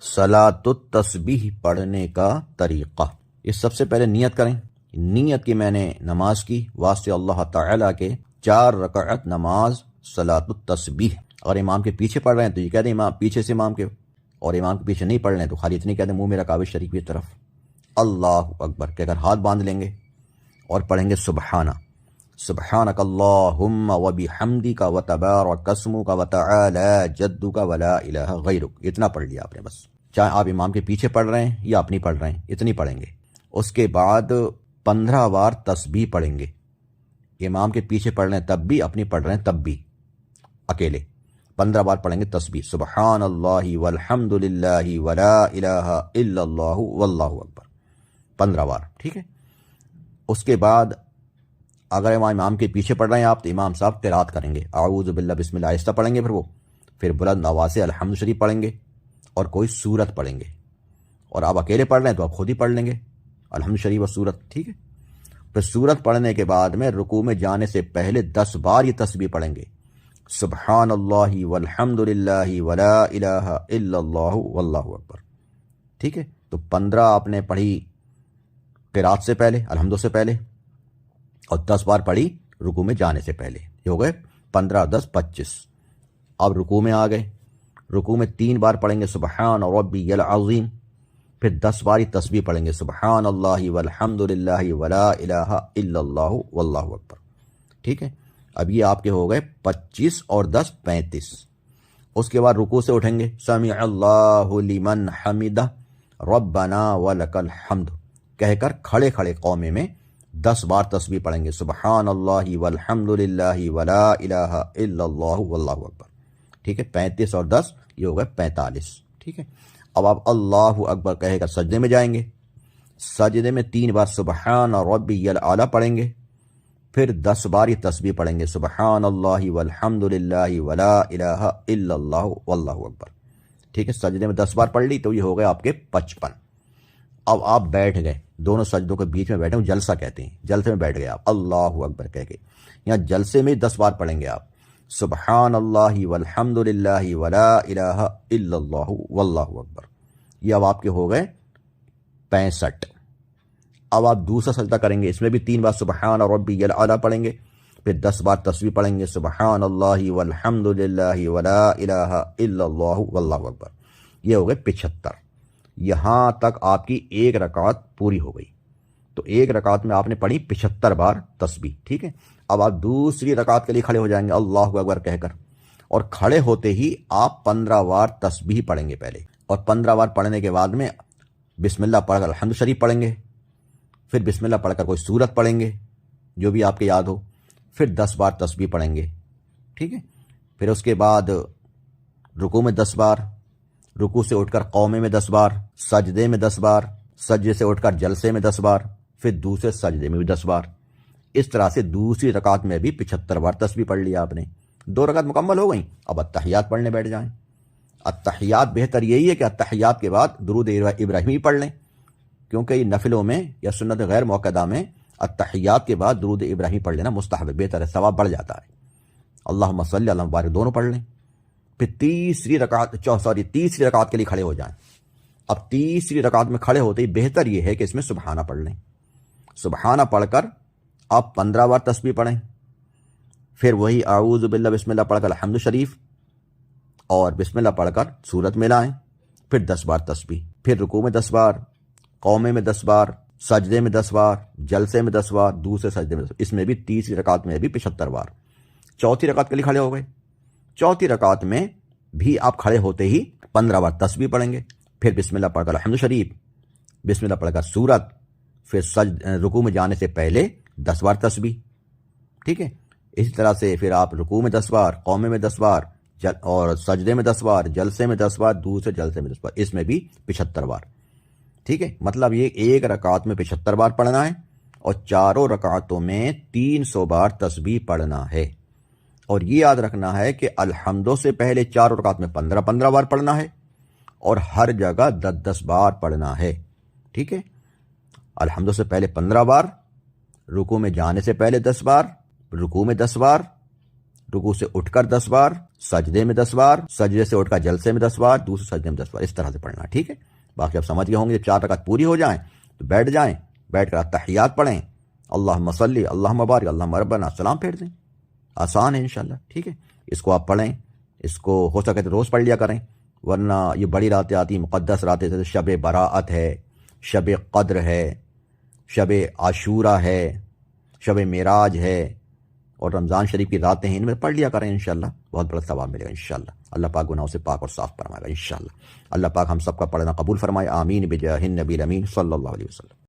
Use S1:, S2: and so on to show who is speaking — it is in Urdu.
S1: صلاۃ التسبیح پڑھنے کا طریقہ، یہ سب سے پہلے نیت کریں۔ نیت کی میں نے نماز کی واسطے اللہ تعالیٰ کے 4 رکعت نماز صلاۃ التسبیح۔ اگر امام کے پیچھے پڑھ رہے ہیں تو یہ کہہ دیں امام پیچھے سے امام کے، اور امام کے پیچھے نہیں پڑھ رہے ہیں تو خالی اتنی کہہ دیں منہ میرا کعبہ شریف کی طرف اللہ اکبر کہہ کر ہاتھ باندھ لیں گے اور پڑھیں گے سبحانہ سبحانک اللہم وبحمدک وتبارک اسمک وتعالی جدک ولا الہ غیرک، اتنا پڑھ لیا آپ نے بس، چاہے آپ امام کے پیچھے پڑھ رہے ہیں یا اپنی پڑھ رہے ہیں اتنی پڑھیں گے۔ اس کے بعد 15 بار تسبیح پڑھیں گے، امام کے پیچھے پڑھ رہے ہیں تب بھی، اپنی پڑھ رہے ہیں تب بھی، اکیلے 15 بار پڑھیں گے تسبیح، سبحان اللہ والحمد للہ ولا الہ الا اللہ واللہ اکبر 15 بار، ٹھیک ہے۔ اس کے بعد اگر امام کے پیچھے پڑھ رہے ہیں آپ تو امام صاحب قرات کریں گے، اعوذ باللہ بسم اللہ آہستہ پڑھیں گے، پھر بلند آواز سے الحمد شریف پڑھیں گے اور کوئی سورت پڑھیں گے، اور آپ اکیلے پڑھ رہے ہیں تو آپ خود ہی پڑھ لیں گے الحمد شریف اور سورت، ٹھیک ہے۔ پھر سورت پڑھنے کے بعد میں رکوع میں جانے سے پہلے 10 بار یہ تسبیح پڑھیں گے، سبحان اللہ والحمد للہ ولا الہ الا اللہ واللہ اکبر، ٹھیک ہے۔ تو 15 آپ نے پڑھی قرات سے پہلے، الحمد سے پہلے، اور 10 بار پڑھی رکوع میں جانے سے پہلے، یہ ہو گئے 15 10 25۔ اب رکوع میں آ گئے، رکوع میں 3 بار پڑھیں گے سبحان ربی العظیم، پھر 10 بار تسبیح پڑھیں گے سبحان اللہ والحمد للہ ولا الہ الا اللہ واللہ اکبر، ٹھیک ہے۔ اب یہ آپ کے ہو گئے 25 اور 10 35۔ اس کے بعد رکوع سے اٹھیں گے، سمع اللہ لمن حمدہ ربنا ولک الحمد کہہ کر کھڑے کھڑے قومے میں 10 بار تسبیح پڑھیں گے، سبحان اللہ والحمد للہ ولا الہ الا اللہ واللہ اکبر، ٹھیک ہے۔ 35 اور 10 یہ ہو گئے 45، ٹھیک ہے۔ اب آپ اللہ اکبر کہے کر سجدے میں جائیں گے، سجدے میں 3 بار سبحان ربی الاعلیٰ پڑھیں گے، پھر 10 بار یہ تسبیح پڑھیں گے، سبحان اللہ والحمد للہ ولا الہ الا اللہ واللہ اکبر، ٹھیک ہے۔ سجدے میں 10 بار پڑھ لی تو یہ ہو گئے آپ کے 55۔ اب آپ بیٹھ گئے، دونوں سجدوں کے بیچ میں بیٹھے، جلسہ کہتے ہیں، جلسے میں بیٹھ گئے آپ اللہ اکبر کہہ کے، یہاں جلسے میں 10 بار پڑھیں گے آپ، سبحان اللہ والحمد للہ ولا الہ الا اللہ واللہ اکبر، یہ اب آپ کے ہو گئے 65۔ اب آپ دوسرا سجدہ کریں گے، اس میں بھی 3 بار سبحان ربی الاعلیٰ پڑھیں گے، پھر 10 بار تسبیح پڑھیں گے، سبحان اللہ والحمد للہ ولا الہ الا اللہ واللہ اکبر، یہ ہو گئے 75۔ یہاں تک آپ کی 1 رکعت پوری ہو گئی، تو 1 رکعت میں آپ نے پڑھی 75 بار تسبیح، ٹھیک ہے۔ اب آپ دوسری رکعت کے لیے کھڑے ہو جائیں گے اللہ اکبر کہہ کر، اور کھڑے ہوتے ہی آپ 15 بار تسبیح پڑھیں گے پہلے، اور 15 بار پڑھنے کے بعد میں بسم اللہ پڑھ کر الحمد شریف پڑھیں گے، پھر بسم اللہ پڑھ کر کوئی سورت پڑھیں گے جو بھی آپ کے یاد ہو، پھر 10 بار تسبیح پڑھیں گے، ٹھیک ہے۔ پھر اس کے بعد رکوع میں 10 بار، رکوع سے اٹھ کر قومے میں 10 بار، سجدے میں 10 بار، سجدے سے اٹھ کر جلسے میں 10 بار، پھر دوسرے سجدے میں بھی 10 بار، اس طرح سے دوسری رکعت میں بھی 75 بار تسبیح پڑھ لیا آپ نے، 2 رکعت مکمل ہو گئیں۔ اب التحیات پڑھنے بیٹھ جائیں۔ التحیات بہتر یہی ہے کہ التحیات کے بعد درود ابراہیمی پڑھ لیں، کیونکہ یہ نفلوں میں یا سنت غیر موقدہ میں التحیات کے بعد درود ابراہیمی پڑھ لینا مستحب، بہتر ہے، ثواب بڑھ جاتا ہے۔ اللہم صلی اللہ مبارک دونوں پڑھ لیں، پھر تیسری رکعت کے لیے کھڑے ہو جائیں۔ اب تیسری رکعت میں کھڑے ہوتے ہی بہتر یہ ہے کہ اس میں سبحانہ پڑھ لیں، سبحانہ پڑھ کر آپ 15 بار تسبیح پڑھیں، پھر وہی اعوذ باللہ بسم اللہ پڑھ کر الحمد شریف اور بسم اللہ پڑھ کر سورت میں لائیں، پھر 10 بار تسبیح، پھر رکوع میں 10 بار، قومے میں 10 بار، سجدے میں 10 بار، جلسے میں 10 بار، دوسرے سجدے میں 10 بار، اس میں بھی تیسری رکعت میں بھی 75 بار۔ چوتھی رکعت کے لیے کھڑے ہو گئے، چوتھی رکعت میں بھی آپ کھڑے ہوتے ہی 15 بار تسبیح پڑھیں گے، پھر بسم اللہ پڑھ کر الحمد شریف، بسم اللہ پڑھ کر سورت، پھر رکوع میں جانے سے پہلے 10 بار تسبیح، ٹھیک ہے۔ اسی طرح سے پھر آپ رکوع میں 10 بار، قومے میں 10 بار، اور سجدے میں 10 بار، جلسے میں 10 بار، دوسرے جلسے میں 10 بار، اس میں بھی 75 بار، ٹھیک ہے۔ مطلب یہ 1 رکعت میں 75 بار پڑھنا ہے، اور چاروں رکعتوں میں 300 بار تسبیح پڑھنا ہے، اور یہ یاد رکھنا ہے کہ الحمدوں سے پہلے 4 رکعت میں 15 بار پڑھنا ہے، اور ہر جگہ 10 بار پڑھنا ہے، ٹھیک ہے۔ الحمدوں سے پہلے 15 بار، رکوع میں جانے سے پہلے 10 بار، رکوع میں 10 بار، رکوع سے اٹھ کر 10 بار، سجدے میں 10 بار، سجدے سے اٹھ کر جلسے میں 10 بار، دوسرے سجدے میں 10 بار، اس طرح سے پڑھنا، ٹھیک ہے؟ باقی آپ سمجھ گئے ہوں گے، جب 4 رکعت پوری ہو جائیں تو بیٹھ جائیں، بیٹھ کر تحیات پڑھیں، اللہم صلی، اللہم بارک، اللہم ربنا، سلام پھیر دیں، آسان ہے انشاءاللہ، ٹھیک ہے؟ اس کو آپ پڑھیں، اس کو ہو سکے تو روز پڑھ لیا کریں، ورنہ یہ بڑی راتیں آتی، مقدس راتیں، جیسے شب براءت ہے، شب قدر ہے، شب عاشورہ ہے، شب معراج ہے، اور رمضان شریف کی راتیں ہیں، ان میں پڑھ لیا کریں انشاءاللہ، بہت بڑا ثواب ملے گا انشاءاللہ۔ اللہ پاک گناہوں سے پاک اور صاف فرمائے گا انشاءاللہ۔ اللہ پاک ہم سب کا پڑھنا قبول فرمائے، آمین بجاہ النبی الامین صلی اللہ علیہ وسلم۔